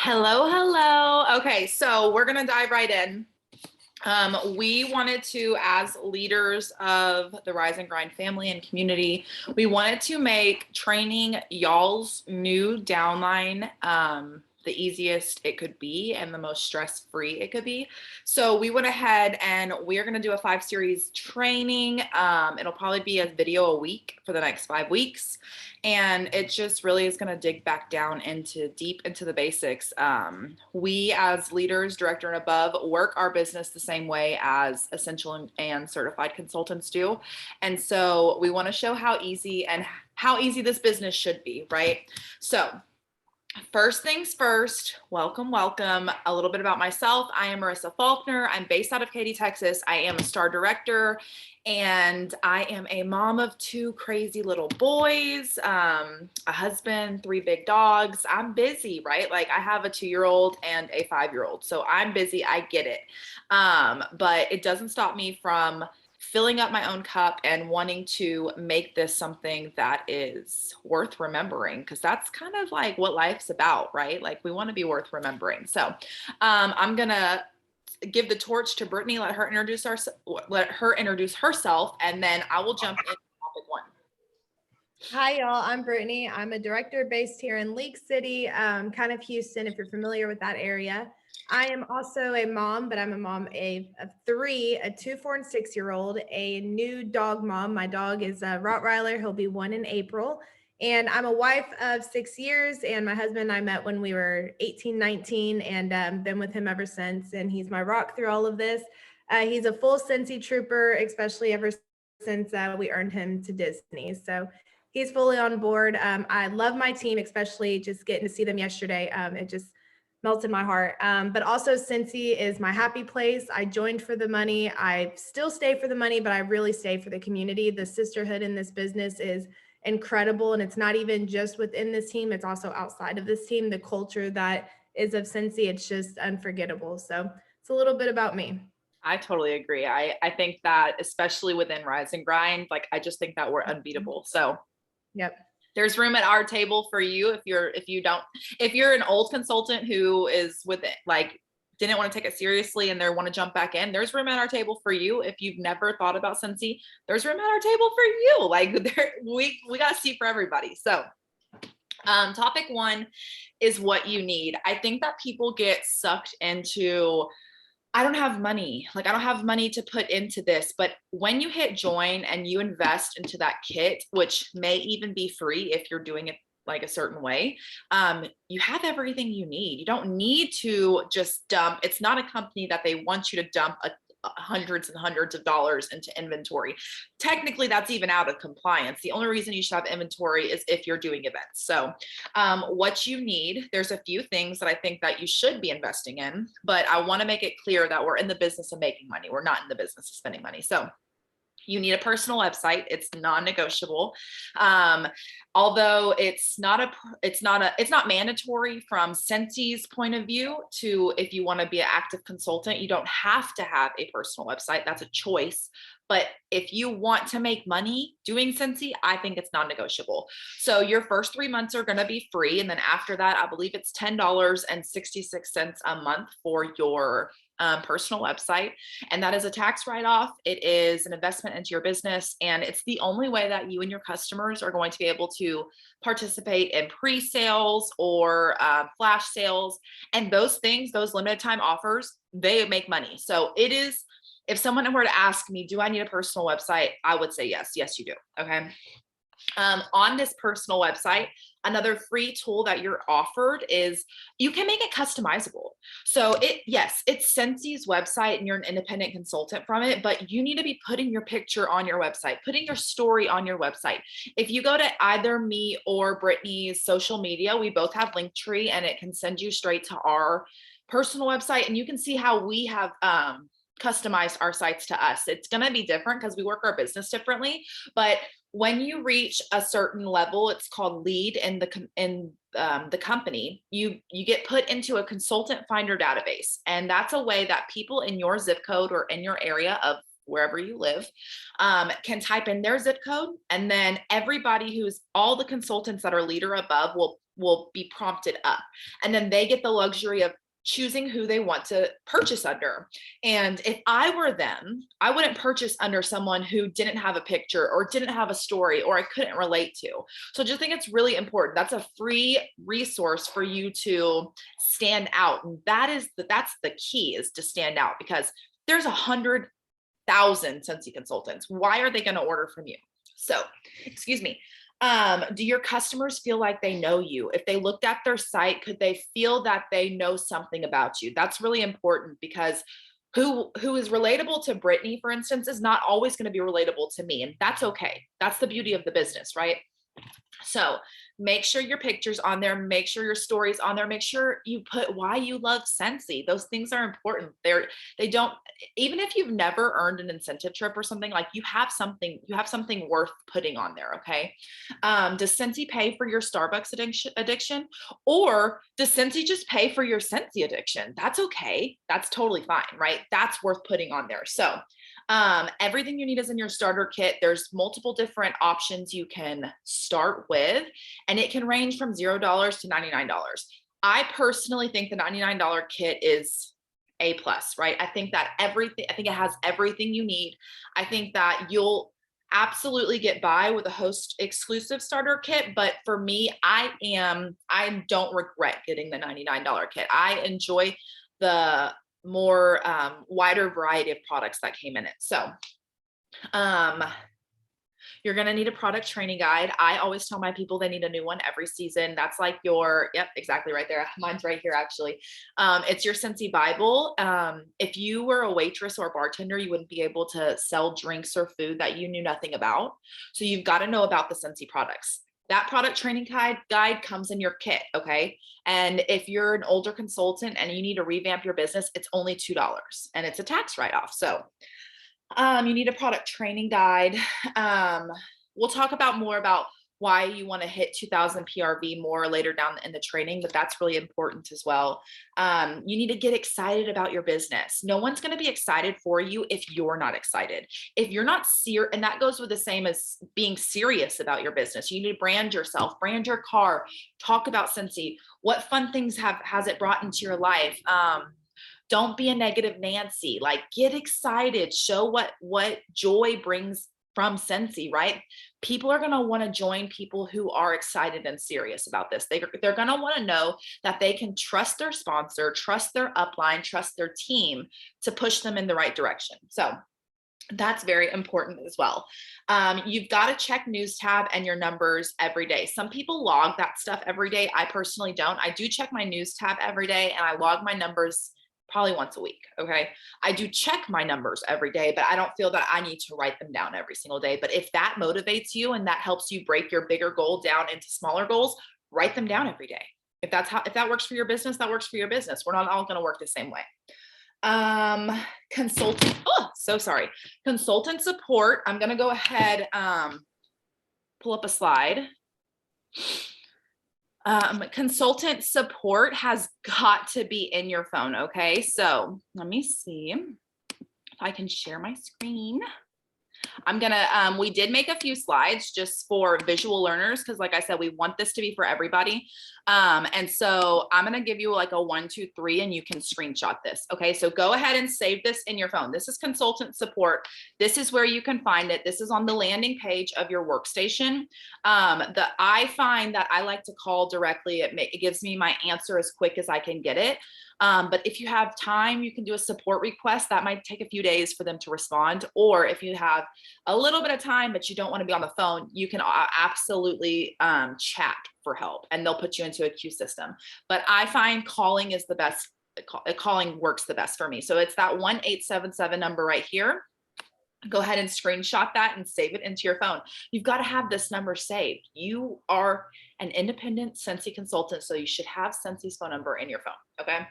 Hello, hello. Okay, so we're gonna dive right in. We wanted to, as leaders of the Rise and Grind family and community, we wanted to make training y'all's new downline the easiest it could be and the most stress-free it could be. So we went ahead and we are going to do a 5 series training. It'll probably be a video a week for the next 5 weeks. And it just really is going to dig back down deep into the basics. We as leaders, director and above, work our business the same way as essential and certified consultants do. And so we want to show how easy this business should be, right? So first things first, welcome. A little bit about myself. I am Marissa Faulkner. I'm based out of Katy, Texas. I am a star director and I am a mom of 2 crazy little boys, a husband, 3 big dogs. I'm busy, right? Like I have a 2-year-old and a 5-year-old. So I'm busy. I get it. But it doesn't stop me from filling up my own cup and wanting to make this something that is worth remembering, because that's kind of like what life's about, right? Like we want to be worth remembering. So I'm gonna give the torch to Brittany, let her introduce herself, and then I will jump into topic 1. Hi, y'all. I'm Brittany. I'm a director based here in League City, kind of Houston, if you're familiar with that area. I am also a mom, but I'm a mom of 3, a 2, 4, and 6-year-old, a new dog mom. My dog is a Rottweiler. He'll be 1 in April. And I'm a wife of 6 years, and my husband and I met when we were 18, 19, and been with him ever since. And he's my rock through all of this. He's a full Scentsy trooper, especially ever since we earned him to Disney. So he's fully on board. I love my team, especially just getting to see them yesterday. It just melted my heart. But also Scentsy is my happy place. I joined for the money. I still stay for the money, but I really stay for the community. The sisterhood in this business is incredible. And it's not even just within this team, it's also outside of this team. The culture that is of Scentsy, it's just unforgettable. So it's a little bit about me. I totally agree. I think that especially within Rise and Grind, like I just think that we're unbeatable. So Yep. there's room at our table for you if you're an old consultant who is with it, like didn't want to take it seriously and they want to jump back in. There's room at our table for you. If you've never thought about Scentsy, there's room at our table for you. Like we got a seat for everybody. So topic 1 is what you need. I think that people get sucked into, I don't have money. Like I don't have money to put into this. But when you hit join and you invest into that kit, which may even be free if you're doing it like a certain way, you have everything you need. You don't need to just dump. It's not a company that they want you to dump hundreds and hundreds of dollars into inventory. Technically, that's even out of compliance. The only reason you should have inventory is if you're doing events. So what you need, there's a few things that I think that you should be investing in, but I want to make it clear that we're in the business of making money. We're not in the business of spending money. So you need a personal website. It's non-negotiable. Although it's not mandatory from Scentsy's point of view to, if you want to be an active consultant, you don't have to have a personal website. That's a choice. But if you want to make money doing Scentsy, I think it's non-negotiable. So your first 3 months are going to be free. And then after that, I believe it's $10.66 a month for your personal website. And that is a tax write-off. It is an investment into your business. And it's the only way that you and your customers are going to be able to participate in pre-sales or flash sales. And those things, those limited time offers, they make money. So it is, if someone were to ask me, do I need a personal website? I would say yes. Yes, you do. Okay. On this personal website, another free tool that you're offered is you can make it customizable. So it's Scentsy's website and you're an independent consultant from it, but you need to be putting your picture on your website, putting your story on your website. If you go to either me or Brittany's social media, we both have Linktree and it can send you straight to our personal website and you can see how we have customized our sites to us. It's going to be different because we work our business differently, but when you reach a certain level, it's called lead in the company, you get put into a consultant finder database. And that's a way that people in your zip code or in your area of wherever you live can type in their zip code. And then everybody all the consultants that are leader above will will be prompted up. And then they get the luxury of choosing who they want to purchase under. And if I were them, I wouldn't purchase under someone who didn't have a picture or didn't have a story or I couldn't relate to. So I just think it's really important. That's a free resource for you to stand out. And that's the key, is to stand out, because there's 100,000 Scentsy consultants. Why are they going to order from you? So, excuse me. Do your customers feel like they know you? If they looked at their site, could they feel that they know something about you? That's really important, because who is relatable to Brittany, for instance, is not always going to be relatable to me. And that's okay. That's the beauty of the business, right? So make sure your picture's on there, make sure your story's on there, make sure you put why you love Scentsy. Those things are important. They don't, even if you've never earned an incentive trip or something, like you have something worth putting on there. Okay. Does Scentsy pay for your Starbucks addiction? Or does Scentsy just pay for your Scentsy addiction? That's okay. That's totally fine, right? That's worth putting on there. So everything you need is in your starter kit. There's multiple different options you can start with, and it can range from $0 to $99. I personally think the $99 kit is A plus, right? I think it has everything you need. I think that you'll absolutely get by with a host exclusive starter kit. But for me, I don't regret getting the $99 kit. I enjoy the more wider variety of products that came in it. So you're going to need a product training guide. I always tell my people they need a new one every season. That's like yep, exactly right there. Mine's right here, actually. It's your Scentsy Bible. If you were a waitress or a bartender, you wouldn't be able to sell drinks or food that you knew nothing about. So you've got to know about the Scentsy products. That product training guide comes in your kit, okay? And if you're an older consultant and you need to revamp your business, it's only $2 and it's a tax write-off. So you need a product training guide. We'll talk more about why you want to hit 2000 PRV more later down in the training, but that's really important as well. You need to get excited about your business. No one's going to be excited for you if you're not excited. If you're not serious, and that goes with the same as being serious about your business. You need to brand yourself, brand your car, talk about Scentsy. What fun things has it brought into your life? Don't be a negative Nancy. Like, get excited, show what joy brings from Scentsy, right? People are going to want to join people who are excited and serious about this. They're going to want to know that they can trust their sponsor, trust their upline, trust their team to push them in the right direction. So that's very important as well. You've got to check news tab and your numbers every day. Some people log that stuff every day. I personally don't. I do check my news tab every day, and I log my numbers probably once a week. Okay. I do check my numbers every day, but I don't feel that I need to write them down every single day. But if that motivates you and that helps you break your bigger goal down into smaller goals, write them down every day. If that works for your business, that works for your business. We're not all going to work the same way. Consultant support. I'm going to go ahead, pull up a slide. Consultant support has got to be in your phone. Okay. So let me see if I can share my screen. I'm going to, we did make a few slides just for visual learners, because like I said, we want this to be for everybody. And so I'm going to give you like a 1, 2, 3, and you can screenshot this. Okay. So go ahead and save this in your phone. This is consultant support. This is where you can find it. This is on the landing page of your workstation. I find that I like to call directly. It gives me my answer as quick as I can get it. But if you have time, you can do a support request. That might take a few days for them to respond. Or if you have a little bit of time, but you don't want to be on the phone, you can absolutely chat for help, and they'll put you into a queue system. But I find calling is the best. Calling works the best for me. So it's that 1-877 number right here. Go ahead and screenshot that and save it into your phone. You've got to have this number saved. You are an independent Scentsy consultant, so you should have Scentsy's phone number in your phone. Okay.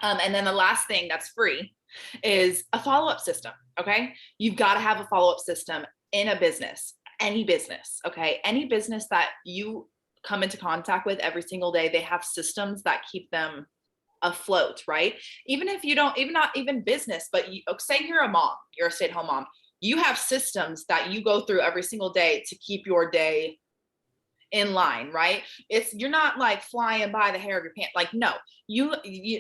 And then the last thing that's free is a follow-up system. Okay. You've got to have a follow-up system in a business, any business. Okay. Any business that you come into contact with every single day, they have systems that keep them afloat, right? Even if you don't, not even business, but say you're a mom, you're a stay-at-home mom, you have systems that you go through every single day to keep your day in line, right? You're not like flying by the hair of your pants. Like, no, you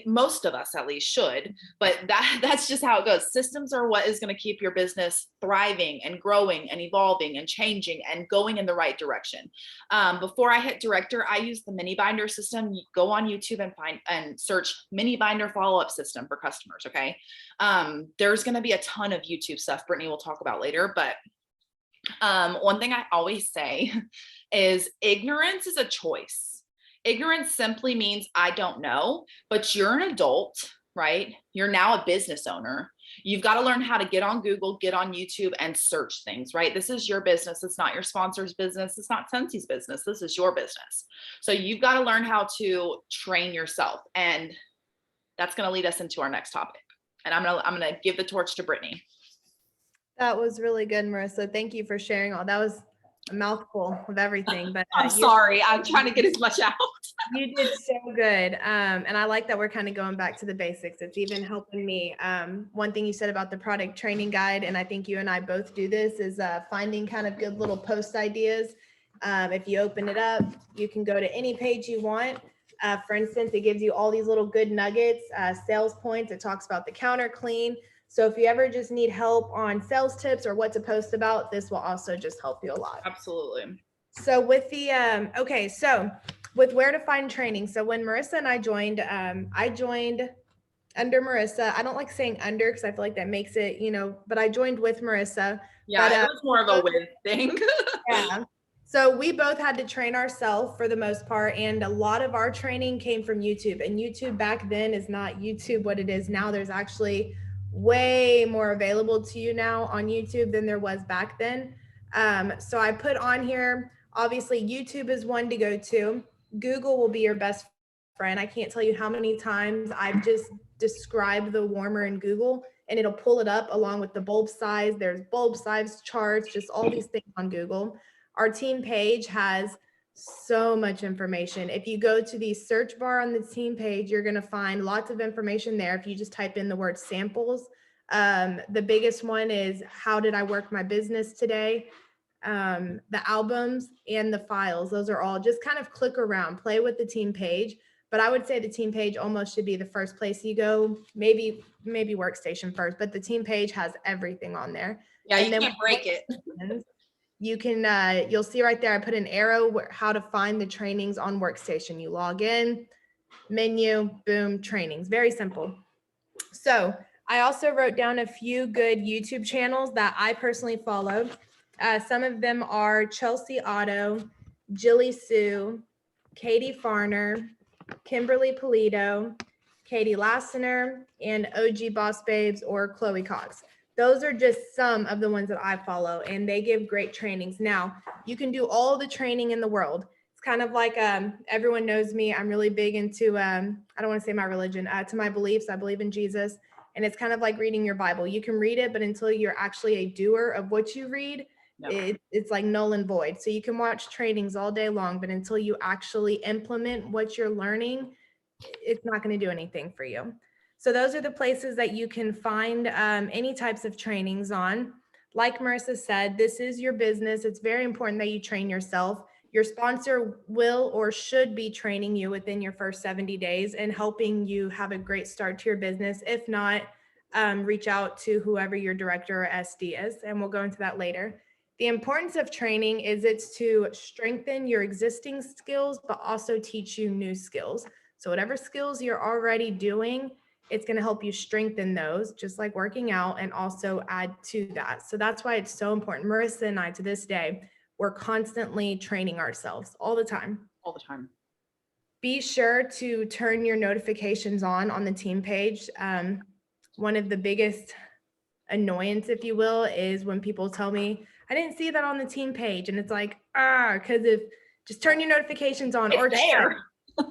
most of us at least should, but that's just how it goes. Systems are what is going to keep your business thriving and growing and evolving and changing and going in the right direction. Before I hit director, I use the mini binder system. You go on YouTube and find and search mini binder follow-up system for customers. Okay. There's going to be a ton of YouTube stuff Brittany will talk about later, but one thing I always say is ignorance is a choice. Ignorance simply means I don't know, but you're an adult, right? You're now a business owner. You've got to learn how to get on Google, get on YouTube and search things, right? This is your business. It's not your sponsor's business. It's not Scentsy's business. This is your business. So you've got to learn how to train yourself. And that's going to lead us into our next topic. And I'm going to give the torch to Brittany. That was really good, Marissa. Thank you for sharing all. That was a mouthful of everything, but I'm sorry. I'm trying to get as much out. You did so good. And I like that we're kind of going back to the basics. It's even helping me. One thing you said about the product training guide, and I think you and I both do this, is finding kind of good little post ideas. If you open it up, you can go to any page you want. For instance, it gives you all these little good nuggets, sales points. It talks about the counter clean. So if you ever just need help on sales tips or what to post about, this will also just help you a lot. Absolutely. So with the, so with where to find training. So when Marissa and I joined under Marissa. I don't like saying under because I feel like that makes it, but I joined with Marissa. Yeah, it was more of a with thing. Yeah. So we both had to train ourselves for the most part. And a lot of our training came from YouTube. And YouTube back then is not YouTube what it is now. There's actually way more available to you now on YouTube than there was back then. So I put on here, obviously YouTube is one to go to. Google will be your best friend. I can't tell you how many times I've just described the warmer in Google and it'll pull it up along with the bulb size. There's bulb size charts, just all these things on Google. Our team page has so much information. If you go to the search bar on the team page, you're going to find lots of information there. If you just type in the word samples, the biggest one is how did I work my business today? The albums and the files, those are all just kind of click around, play with the team page. But I would say the team page almost should be the first place you go, maybe workstation first, but the team page has everything on there. Yeah, and you can't break it. You can, you'll see right there, I put an arrow how to find the trainings on workstation. You log in, menu, boom, trainings, very simple. So I also wrote down a few good YouTube channels that I personally follow. Some of them are Chelsea Otto, Jilly Sue, Katie Farner, Kimberly Polito, Katie Lassner, and OG Boss Babes or Chloe Cox. Those are just some of the ones that I follow, and they give great trainings. Now, you can do all the training in the world. It's kind of like everyone knows me. I'm really big into, I don't want to say my religion, to my beliefs. I believe in Jesus, and it's kind of like reading your Bible. You can read it, but until you're actually a doer of what you read, it's like null and void. So you can watch trainings all day long, but until you actually implement what you're learning, it's not going to do anything for you. So those are the places that you can find any types of trainings on. Like Marissa said, this is your business. It's very important that you train yourself. Your sponsor will or should be training you within your first 70 days and helping you have a great start to your business. If not, reach out to whoever your director or SD is, and we'll go into that later. The importance of training is it's to strengthen your existing skills, but also teach you new skills. So whatever skills you're already doing, it's going to help you strengthen those, just like working out, and also add to that. So that's why it's so important. Marissa and I, to this day, we're constantly training ourselves all the time. All the time. Be sure to turn your notifications on the team page. One of the biggest annoyance, if you will, is when people tell me, I didn't see that on the team page. And it's like, because if just turn your notifications on or there.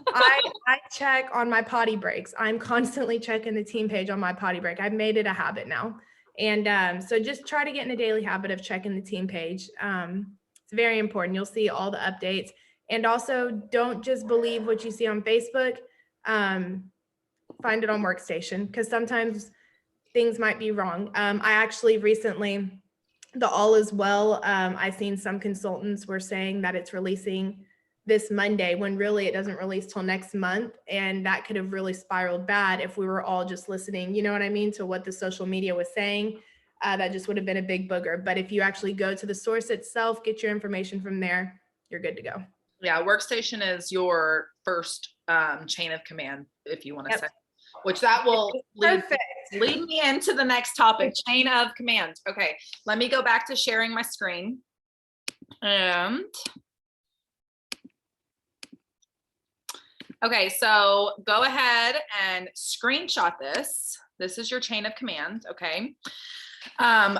I check on my potty breaks. I'm constantly checking the team page on my potty break. I've made it a habit now. And so just try to get in a daily habit of checking the team page. It's very important. You'll see all the updates. And also don't just believe what you see on Facebook. Find it on Workstation, because sometimes things might be wrong. I actually recently, the All Is Well, I've seen some consultants were saying that it's releasing this Monday when really it doesn't release till next month. And that could have really spiraled bad if we were all just listening, you know what I mean, to what the social media was saying. That just would have been a big booger. But if you actually go to the source itself, get your information from there, you're good to go. Yeah, workstation is your first chain of command, if you want to say, which that will lead me into the next topic, chain of command. Okay, let me go back to sharing my screen. And okay, so go ahead and screenshot this. This is your chain of command, okay?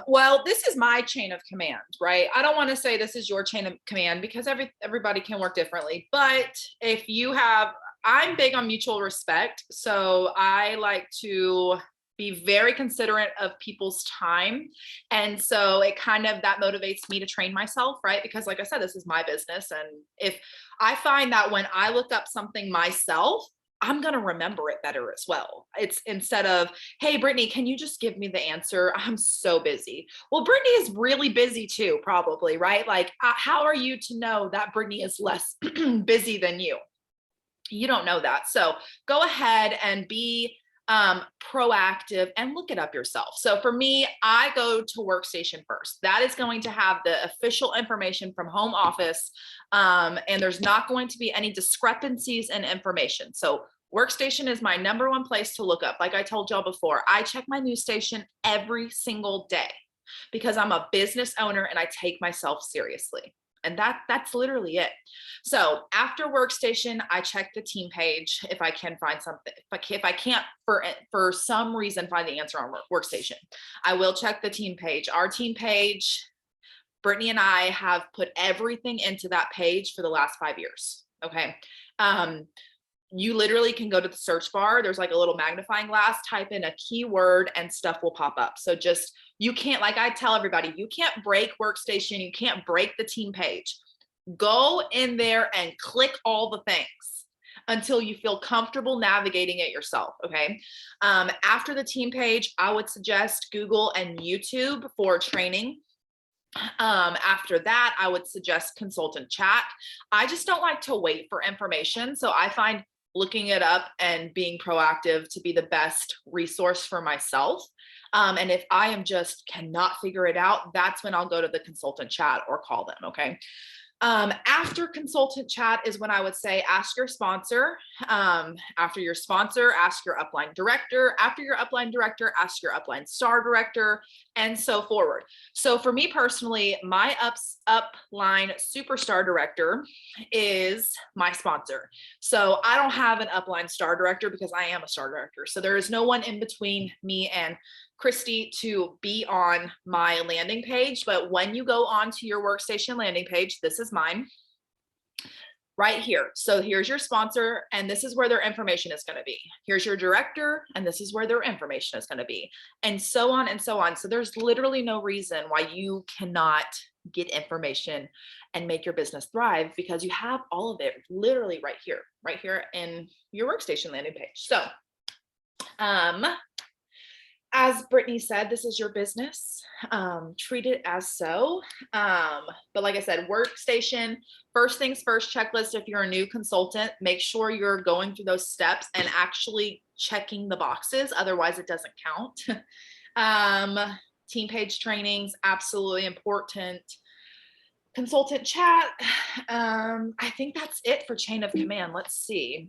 Well, this is my chain of command, right? I don't want to say this is your chain of command because everybody can work differently. But if you have, I'm big on mutual respect. So I like to be very considerate of people's time. And so it kind of, that motivates me to train myself, right? Because like I said, this is my business. And if I find that when I look up something myself, I'm going to remember it better as well. It's instead of, hey, Brittany, can you just give me the answer? I'm so busy. Well, Brittany is really busy too, probably, right? Like, how are you to know that Brittany is less busy than you? You don't know that. So go ahead and be proactive and look it up yourself. So for me, I go to workstation first. That is going to have the official information from home office. And there's not going to be any discrepancies in information. So workstation is my number one place to look up. Like I told y'all before, I check my news station every single day because I'm a business owner and I take myself seriously. And that's literally it. So after workstation, I check the team page if I can find something. If I can't for some reason find the answer on workstation, I will check the team page. Our team page, Brittany and I have put everything into that page for the last 5 years. Okay. You literally can go to the search bar. There's like a little magnifying glass, type in a keyword and stuff will pop up. So just, you can't, like I tell everybody, you can't break workstation. You can't break the team page. Go in there and click all the things until you feel comfortable navigating it yourself. Okay. After the team page, I would suggest Google and YouTube for training. After that, I would suggest consultant chat. I just don't like to wait for information. So I find looking it up and being proactive to be the best resource for myself. And if I am just cannot figure it out, that's when I'll go to the consultant chat or call them. Okay. After consultant chat is when I would say, ask your sponsor. After your sponsor, ask your upline director. After your upline director, ask your upline star director, and so forward. So for me personally, my upline superstar director is my sponsor. So I don't have an upline star director because I am a star director. So there is no one in between me and Christy to be on my landing page. But when you go onto your workstation landing page, this is mine right here. So here's your sponsor, and this is where their information is going to be. Here's your director, and this is where their information is going to be, and so on and so on. So there's literally no reason why you cannot get information and make your business thrive because you have all of it literally right here in your workstation landing page. So, as Brittany said, this is your business. Treat it as so. But like I said, workstation, first things first checklist. If you're a new consultant, make sure you're going through those steps and actually checking the boxes. Otherwise, it doesn't count. Team page trainings, absolutely important. Consultant chat. I think that's it for chain of command. Let's see.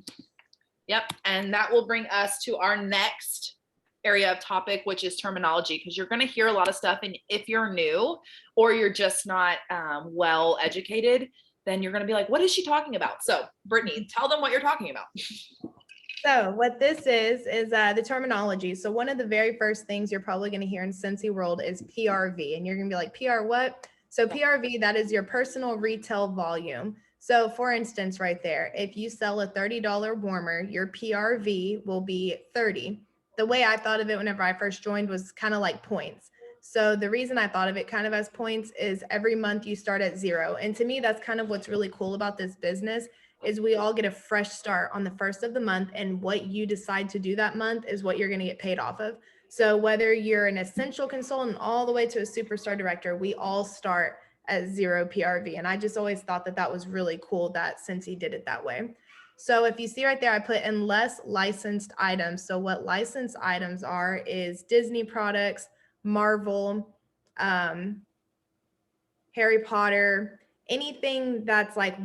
Yep. And that will bring us to our next area of topic, which is terminology, because you're going to hear a lot of stuff. And if you're new or you're just not well educated, then you're going to be like, what is she talking about? So Brittany, tell them what you're talking about. So what this is the terminology. So one of the very first things you're probably going to hear in Scentsy world is PRV. And you're going to be like, PR what? So PRV, that is your personal retail volume. So for instance, right there, if you sell a $30 warmer, your PRV will be 30. The way I thought of it whenever I first joined was kind of like points. So the reason I thought of it kind of as points is every month you start at 0. And to me, that's kind of what's really cool about this business is we all get a fresh start on the first of the month, and what you decide to do that month is what you're going to get paid off of. So whether you're an essential consultant all the way to a superstar director, we all start at 0 PRV. And I just always thought that that was really cool that Scentsy did it that way. So if you see right there, I put unless licensed items. So what licensed items are is Disney products, Marvel, Harry Potter, anything that's like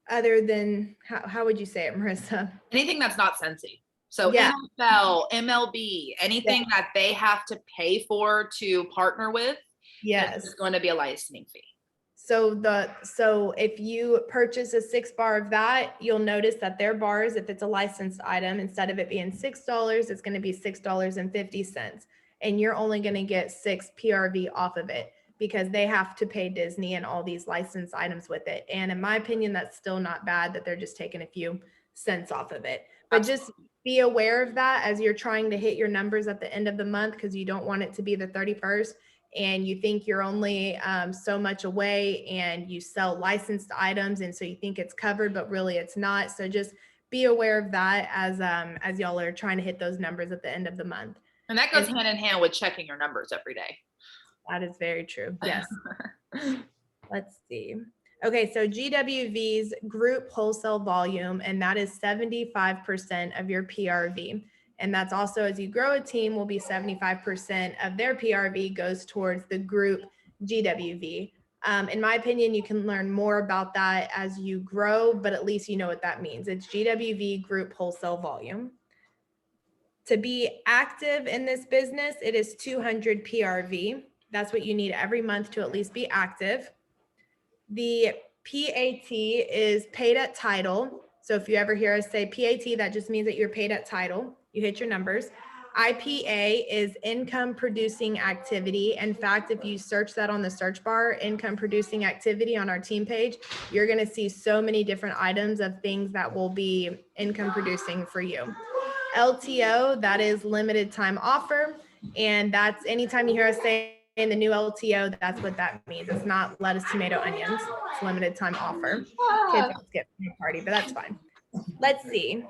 other than, how would you say it, Marissa? Anything that's not Scentsy. So Yeah. NFL, MLB, anything that they have to pay for to partner with, Yes. is going to be a licensing fee. So if you purchase a 6-bar of that, you'll notice that their bars, if it's a licensed item, instead of it being $6, it's going to be $6.50. And you're only going to get 6 PRV off of it because they have to pay Disney and all these licensed items with it. And in my opinion, that's still not bad that they're just taking a few cents off of it. But just be aware of that as you're trying to hit your numbers at the end of the month, because you don't want it to be the 31st and you think you're only so much away and you sell licensed items. And so you think it's covered, but really it's not. So just be aware of that as y'all are trying to hit those numbers at the end of the month. And that goes hand in hand with checking your numbers every day. That is very true. Yes. Let's see. Okay, so GWV's group wholesale volume, and that is 75% of your PRV. And that's also, as you grow a team, will be 75% of their PRV goes towards the group GWV. In my opinion, you can learn more about that as you grow, but at least you know what that means. It's GWV group wholesale volume. To be active in this business, it is 200 PRV. That's what you need every month to at least be active. The PAT is paid at title. So if you ever hear us say PAT, that just means that you're paid at title. You hit your numbers. IPA is income producing activity. In fact, if you search that on the search bar, income producing activity on our team page, you're going to see so many different items of things that will be income producing for you. LTO, that is limited time offer. And that's anytime you hear us say in the new LTO, that's what that means. It's not lettuce, tomato, onions. It's limited time offer. Kids don't skip the party, but that's fine. Let's see.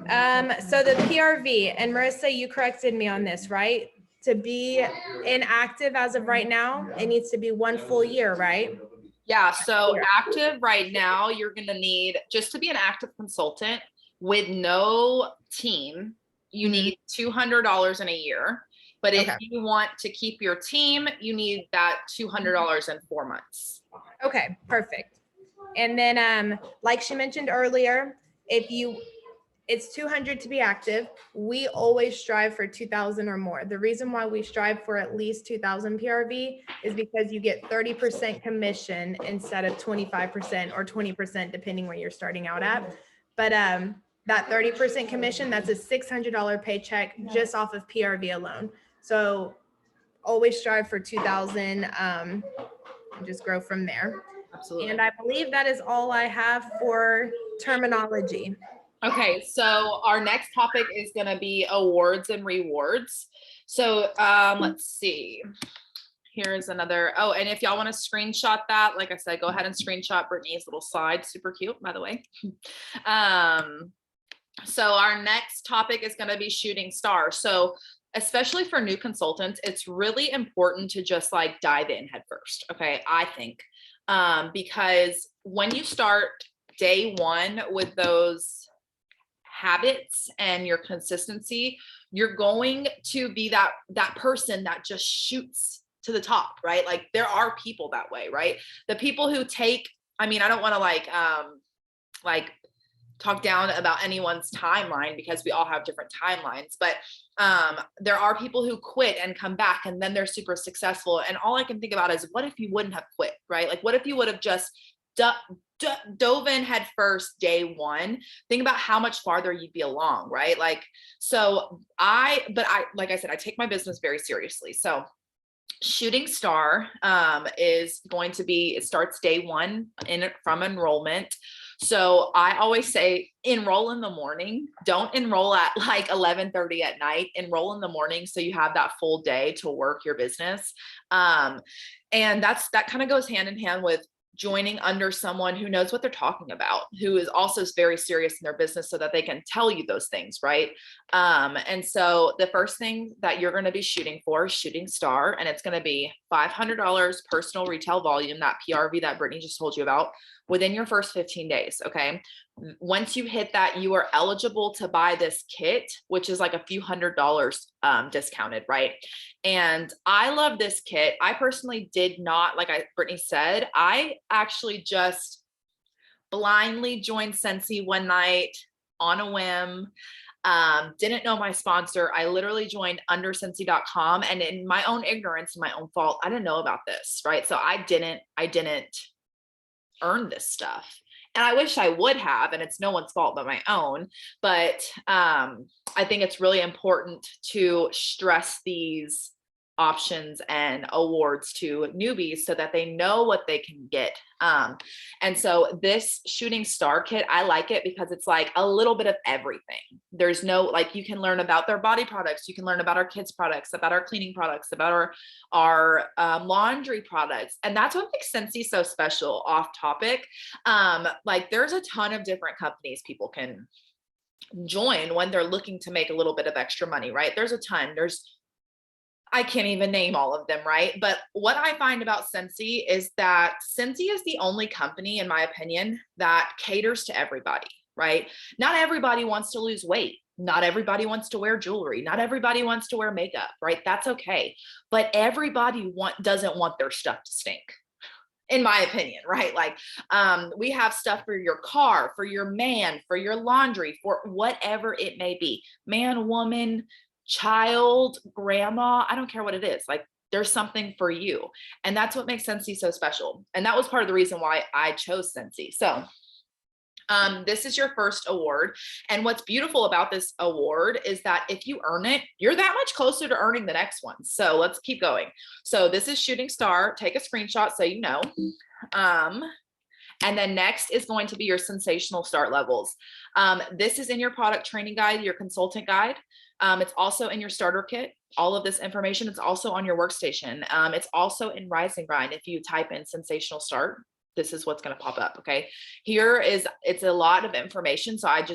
So the PRV, and Marissa, you corrected me on this, right? To be inactive as of right now, it needs to be 1 full year, right? Yeah. So active right now, you're going to need, just to be an active consultant with no team, you need $200 in a year. But if you want to keep your team, you need that $200 in 4 months. Okay, perfect. And then, like she mentioned earlier, it's 200 to be active. We always strive for 2,000 or more. The reason why we strive for at least 2,000 PRV is because you get 30% commission instead of 25% or 20%, depending where you're starting out at. But that 30% commission, that's a $600 paycheck just off of PRV alone. So always strive for 2,000 and just grow from there. Absolutely. And I believe that is all I have for terminology. Okay, so our next topic is going to be awards and rewards. So let's see. Here's another. Oh, and if y'all want to screenshot that, like I said, go ahead and screenshot Brittany's little slide. Super cute, by the way. So our next topic is going to be shooting star. So especially for new consultants, it's really important to just like dive in head first. Okay, I think because when you start day one with those habits and your consistency, you're going to be that person that just shoots to the top, right? Like there are people that way, right? The people who take, I mean, I don't want to like talk down about anyone's timeline because we all have different timelines, but there are people who quit and come back and then they're super successful. And all I can think about is what if you wouldn't have quit, right? Like what if you would have just dove in head first day one? Think about how much farther you'd be along, right? Like, so like I said, I take my business very seriously. So shooting star is going to be, it starts day one from enrollment. So I always say enroll in the morning. Don't enroll at like 11:30 at night. Enroll in the morning so you have that full day to work your business. And that kind of goes hand in hand with joining under someone who knows what they're talking about, who is also very serious in their business so that they can tell you those things, right? And so the first thing that you're going to be shooting for is Shooting Star, and it's going to be $500 personal retail volume, that PRV that Brittany just told you about, within your first 15 days. Okay. Once you hit that, you are eligible to buy this kit, which is like a few $100s discounted, right? And I love this kit. I personally did not, like Brittany said, I actually just blindly joined Scentsy one night on a whim. Didn't know my sponsor. I literally joined under Scentsy.com, and in my own ignorance and my own fault, I didn't know about this, right? So I didn't earn this stuff. And I wish I would have, and it's no one's fault but my own. But I think it's really important to stress these options and awards to newbies so that they know what they can get. And so this Shooting Star kit, I like it because it's like a little bit of everything. There's no, like, you can learn about their body products, you can learn about our kids products, about our cleaning products, about our laundry products. And that's what makes Scentsy so special. Off topic, like there's a ton of different companies people can join when they're looking to make a little bit of extra money, right? There's a ton. I can't even name all of them, right? But what I find about Scentsy is that Scentsy is the only company, in my opinion, that caters to everybody, right? Not everybody wants to lose weight. Not everybody wants to wear jewelry. Not everybody wants to wear makeup, right? That's okay. But everybody doesn't want their stuff to stink, in my opinion, right? Like, we have stuff for your car, for your man, for your laundry, for whatever it may be, man, woman, child, grandma, I don't care what it is. Like, there's something for you. And that's what makes Scentsy so special. And that was part of the reason why I chose Scentsy. So this is your first award. And what's beautiful about this award is that if you earn it, you're that much closer to earning the next one. So let's keep going. So this is Shooting Star. Take a screenshot so you know. And then next is going to be your Sensational Start levels. This is in your product training guide, your consultant guide. It's also in your starter kit. All of this information, it's also on your workstation. It's also in Rise and Grind. If you type in Sensational Start, this is what's going to pop up. Okay. It's a lot of information. So I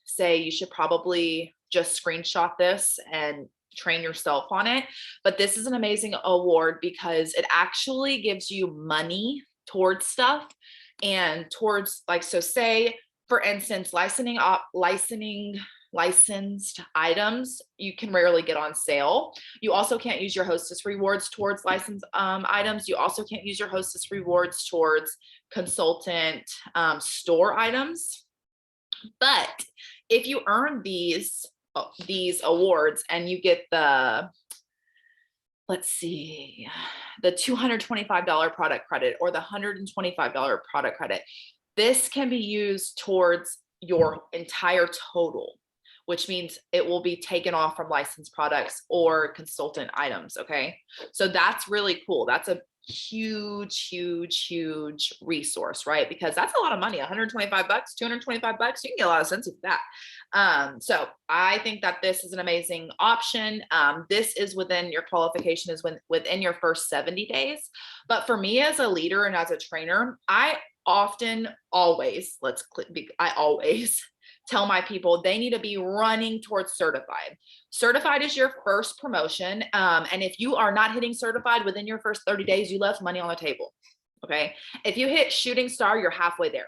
say you should probably just screenshot this and train yourself on it. But this is an amazing award because it actually gives you money towards stuff and towards, like, so say for instance, licensed items you can rarely get on sale. You also can't use your hostess rewards towards licensed items. You also can't use your hostess rewards towards consultant store items. But if you earn these awards and you get the, let's see, the $225 product credit or the $125 product credit, this can be used towards your entire total, which means it will be taken off from licensed products or consultant items. Okay. So that's really cool. That's a huge resource, right? Because that's a lot of money. 125 bucks, 225 bucks, you can get a lot of Scentsy with that. So I think that this is an amazing option. This is within your qualification, is within your first 70 days. But for me as a leader and as a trainer, I always tell my people they need to be running towards certified. Certified is your first promotion. And if you are not hitting certified within your first 30 days, you left money on the table. Okay. If you hit Shooting Star, you're halfway there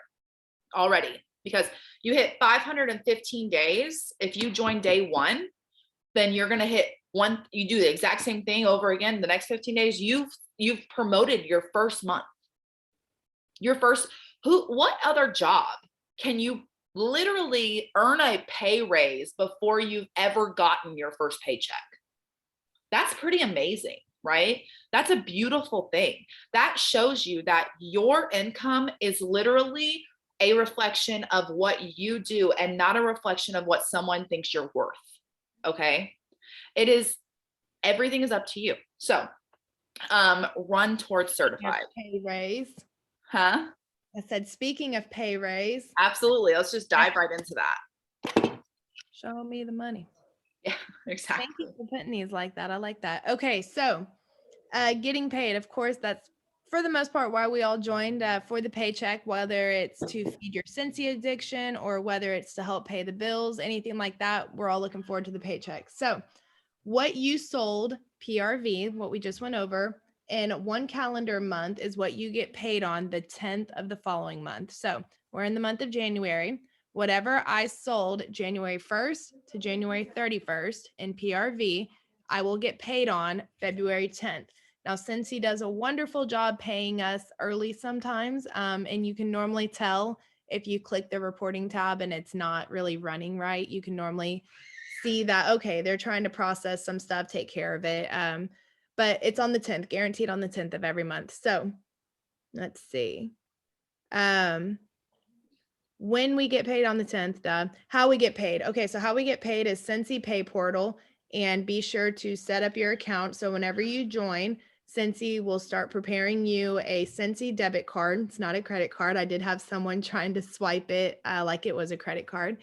already, because you hit 515 days. If you join day one, then you're going to hit one. You do the exact same thing over again. The next 15 days, you've promoted your first month. What other job can you literally earn a pay raise before you've ever gotten your first paycheck? That's pretty amazing, right? That's a beautiful thing. That shows you that your income is literally a reflection of what you do and not a reflection of what someone thinks you're worth. Okay. Everything is up to you. So, run towards certified. Pay raise. Huh? I said, speaking of pay raise. Absolutely. Let's just dive right into that. Show me the money. Yeah, exactly. Thank you for putting these like that. I like that. Okay. So, getting paid, of course, that's for the most part, why we all joined for the paycheck, whether it's to feed your Scentsy addiction or whether it's to help pay the bills, anything like that, we're all looking forward to the paycheck. So what you sold PRV, what we just went over, in one calendar month is what you get paid on the 10th of the following month. So we're in the month of January. Whatever I sold January 1st to January 31st in PRV, I will get paid on February 10th. Now, Scentsy does a wonderful job paying us early sometimes, and you can normally tell if you click the reporting tab and it's not really running right. You can normally see that, okay, they're trying to process some stuff, take care of it. But it's on the 10th, guaranteed on the 10th of every month. So let's see. When we get paid on the 10th, how we get paid. Okay, so how we get paid is Scentsy Pay Portal, and be sure to set up your account. So whenever you join, Scentsy will start preparing you a Scentsy debit card. It's not a credit card. I did have someone trying to swipe it like it was a credit card,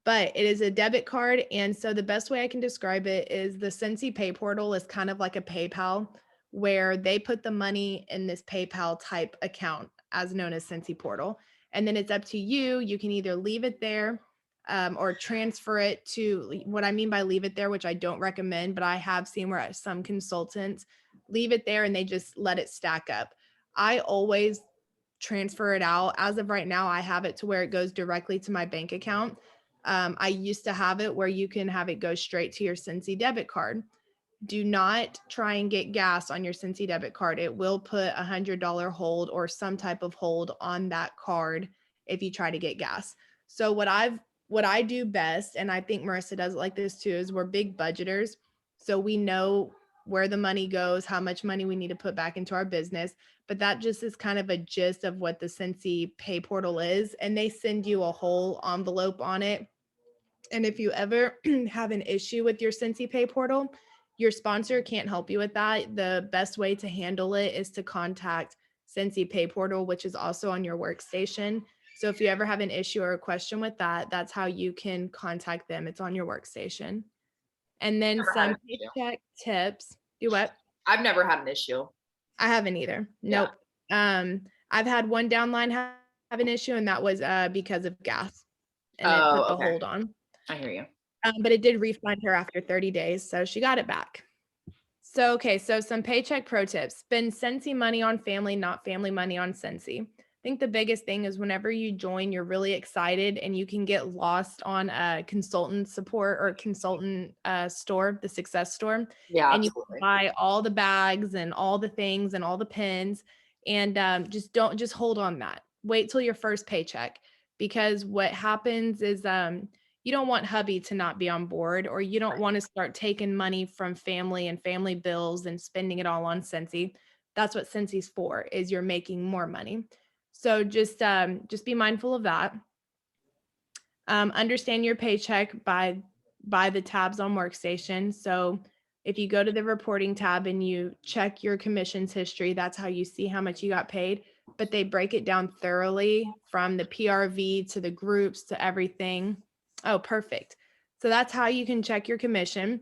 but it is a debit card. And so the best way I can describe it is the Scentsy Pay Portal is kind of like a PayPal, where they put the money in this PayPal type account, as known as Scentsy Portal. And then it's up to you. You can either leave it there or transfer it to, what I mean by leave it there, which I don't recommend, but I have seen where some consultants leave it there and they just let it stack up. I always transfer it out. As of right now, I have it to where it goes directly to my bank account. I used to have it where you can have it go straight to your Scentsy debit card. Do not try and get gas on your Scentsy debit card. It will put $100 hold or some type of hold on that card if you try to get gas. So what I do best, and I think Marissa does it like this too, is we're big budgeters. So we know where the money goes, how much money we need to put back into our business. But that just is kind of a gist of what the Scentsy Pay Portal is. And they send you a whole envelope on it. And if you ever have an issue with your Scentsy Pay Portal, your sponsor can't help you with that. The best way to handle it is to contact Scentsy Pay Portal, which is also on your workstation. So if you ever have an issue or a question with that, that's how you can contact them. It's on your workstation. And then Never had some an issue. paycheck tips. Do what? I've never had an issue. I haven't either. Yeah. Nope. I've had one downline have an issue, and that was because of gas, and it put Oh, the okay. hold on. I hear you. But it did refund her after 30 days, so she got it back. So, okay, so some paycheck pro tips. Spend Scentsy money on family, not family money on Scentsy. I think the biggest thing is whenever you join, you're really excited and you can get lost on a consultant support or consultant store, the success store. Yeah, And you absolutely. buy all the bags and all the things and all the pins, and just hold on that. Wait till your first paycheck, because what happens is you don't want hubby to not be on board, or you don't want to start taking money from family and family bills and spending it all on Scentsy. That's what Scentsy's for, is you're making more money. So just be mindful of that. Understand your paycheck by the tabs on workstation. So if you go to the reporting tab and you check your commissions history, that's how you see how much you got paid. But they break it down thoroughly from the PRV to the groups to everything. Oh, perfect. So that's how you can check your commission.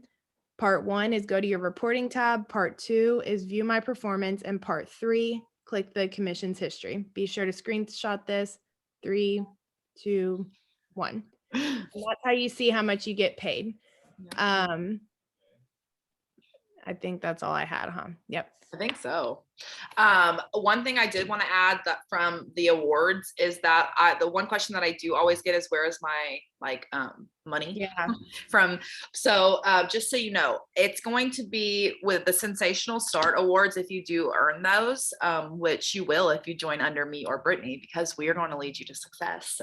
Part 1 is go to your reporting tab. Part 2 is view my performance. And part 3, click the commissions history. Be sure to screenshot this. 3, 2, 1. And that's how you see how much you get paid. I think that's all I had, huh? Yep. I think so. One thing I did want to add that from the awards is that the one question that I do always get is, where is my money Yeah. from? So just so you know, it's going to be with the Sensational Start Awards if you do earn those, which you will if you join under me or Brittany, because we are going to lead you to success.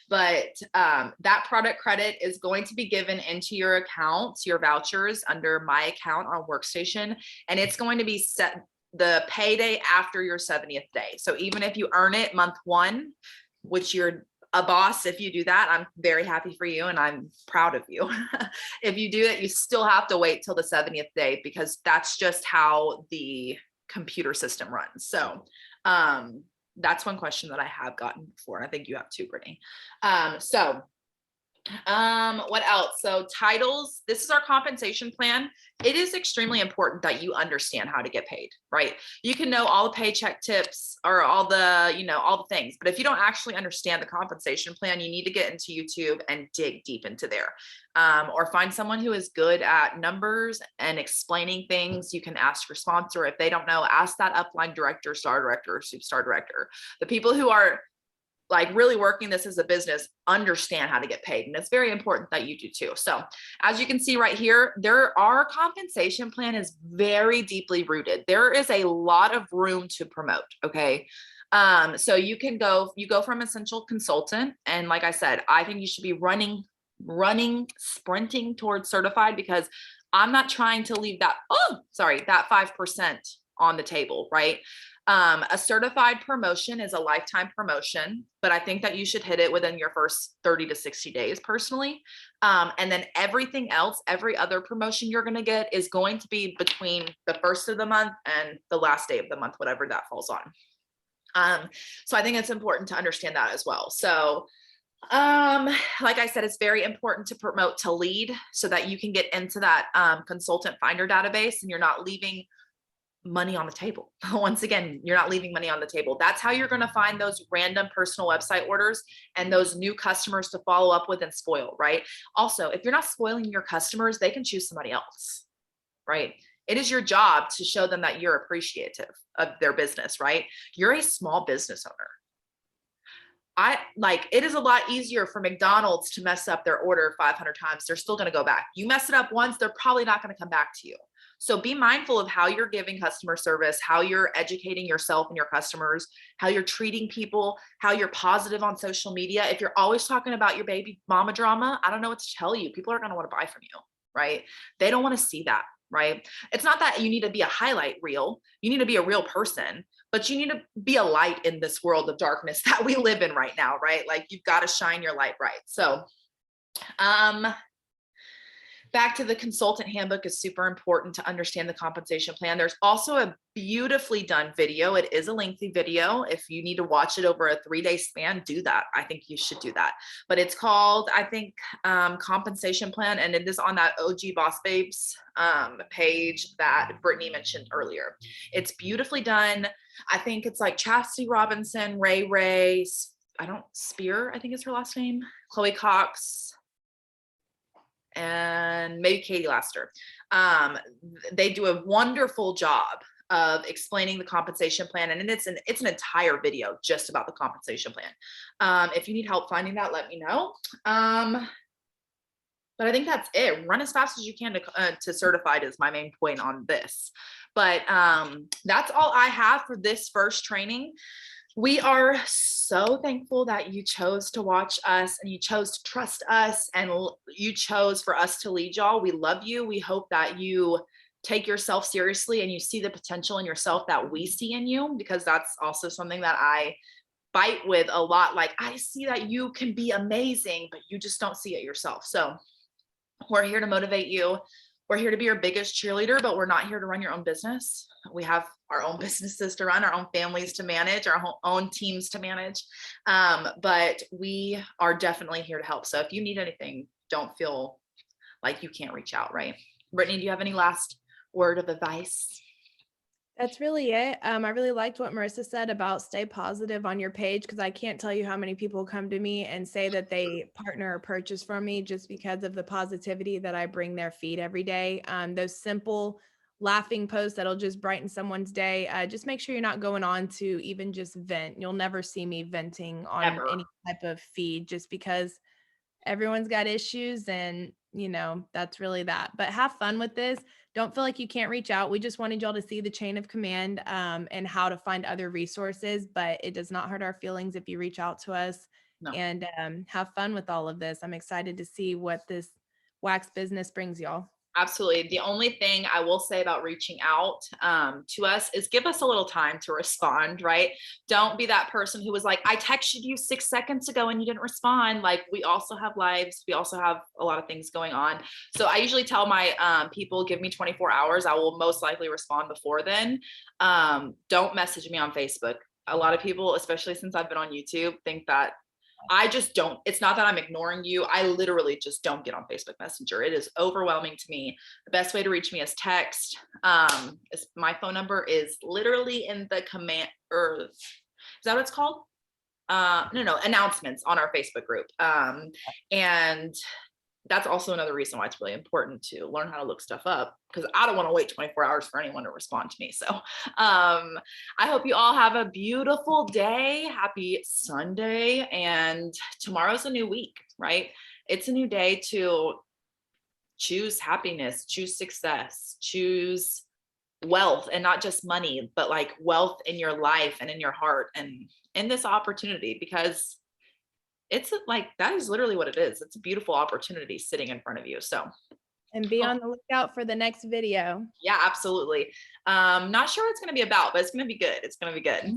But that product credit is going to be given into your accounts, your vouchers, under my account on Workstation, and it's going to be set the payday after your 70th day. So even if you earn it month 1, which you're a boss if you do that, I'm very happy for you and I'm proud of you. If you do it, you still have to wait till the 70th day, because that's just how the computer system runs. So that's one question that I have gotten before. I think you have too, Brittany. So What else? So titles, this is our compensation plan. It is extremely important that you understand how to get paid, right? You can know all the paycheck tips or all the, all the things, but if you don't actually understand the compensation plan, you need to get into YouTube and dig deep into there. Or find someone who is good at numbers and explaining things. You can ask your sponsor. If they don't know, ask that upline director, star director, superstar director. The people who are like really working this as a business understand how to get paid. And it's very important that you do too. So as you can see right here, our compensation plan is very deeply rooted. There is a lot of room to promote. Okay. So you go from essential consultant. And like I said, I think you should be sprinting towards certified, because I'm not trying to leave that 5% on the table, right? A certified promotion is a lifetime promotion, but I think that you should hit it within your first 30 to 60 days personally. And then everything else, every other promotion you're going to get is going to be between the first of the month and the last day of the month, whatever that falls on. So I think it's important to understand that as well. So like I said, it's very important to promote to lead so that you can get into that consultant finder database and you're not leaving money on the table. Once again, you're not leaving money on the table. That's how you're going to find those random personal website orders and those new customers to follow up with and spoil, right? Also, if you're not spoiling your customers, they can choose somebody else, right? It is your job to show them that you're appreciative of their business, right? You're a small business owner. It is a lot easier for McDonald's to mess up their order 500 times. They're still going to go back. You mess it up once, they're probably not going to come back to you. So be mindful of how you're giving customer service, how you're educating yourself and your customers, how you're treating people, how you're positive on social media. If you're always talking about your baby mama drama, I don't know what to tell you. People are going to want to buy from you, right? They don't want to see that, right? It's not that you need to be a highlight reel. You need to be a real person, but you need to be a light in this world of darkness that we live in right now, right? Like you've got to shine your light bright. So, back to the consultant handbook is super important to understand the compensation plan. There's also a beautifully done video. It is a lengthy video. If you need to watch it over a 3-day span, do that. I think you should do that. But it's called, I think, compensation plan. And it is on that OG Boss Babes page that Brittany mentioned earlier. It's beautifully done. I think it's like Chastity Robinson, Ray, Spear, I think is her last name, Chloe Cox, and maybe Katie Laster. They do a wonderful job of explaining the compensation plan, and it's an entire video just about the compensation plan. If you need help finding that, let me know. But I think that's it. Run as fast as you can to certified is my main point on this. But that's all I have for this first training. We are so thankful that you chose to watch us and you chose to trust us and you chose for us to lead y'all. We love you. We hope that you take yourself seriously and you see the potential in yourself that we see in you, because that's also something that I fight with a lot. Like, I see that you can be amazing, but you just don't see it yourself. So we're here to motivate you. We're here to be your biggest cheerleader, but we're not here to run your own business. We have our own businesses to run, our own families to manage, our own teams to manage. But we are definitely here to help. So if you need anything, don't feel like you can't reach out, right? Brittany, do you have any last word of advice? That's really it. I really liked what Marissa said about stay positive on your page, because I can't tell you how many people come to me and say that they partner or purchase from me just because of the positivity that I bring their feed every day. Those simple laughing posts that'll just brighten someone's day. Just make sure you're not going on to even just vent. You'll never see me venting on Ever. any type of feed, just because everyone's got issues, and that's really that. But have fun with this. Don't feel like you can't reach out. We just wanted y'all to see the chain of command and how to find other resources, but it does not hurt our feelings if you reach out to us. No. And have fun with all of this. I'm excited to see what this wax business brings y'all. Absolutely. The only thing I will say about reaching out to us is give us a little time to respond, right? Don't be that person who was like, I texted you 6 seconds ago and you didn't respond. Like, we also have lives. We also have a lot of things going on. So I usually tell my people, give me 24 hours. I will most likely respond before then. Don't message me on Facebook. A lot of people, especially since I've been on YouTube, think that I just don't, it's not that I'm ignoring you. I literally just don't get on Facebook Messenger. It is overwhelming to me. The best way to reach me is text. My phone number is literally in the command, or is that what it's called? No, announcements on our Facebook group. And that's also another reason why it's really important to learn how to look stuff up, because I don't want to wait 24 hours for anyone to respond to me. So I hope you all have a beautiful day. Happy Sunday. And tomorrow's a new week, right? It's a new day to choose happiness, choose success, choose wealth, and not just money, but like wealth in your life and in your heart and in this opportunity, because it's like, that is literally what it is. It's a beautiful opportunity sitting in front of you. So, And be on the lookout for the next video. yeah, absolutely. Not sure what it's going to be about, but it's going to be good. It's going to be good.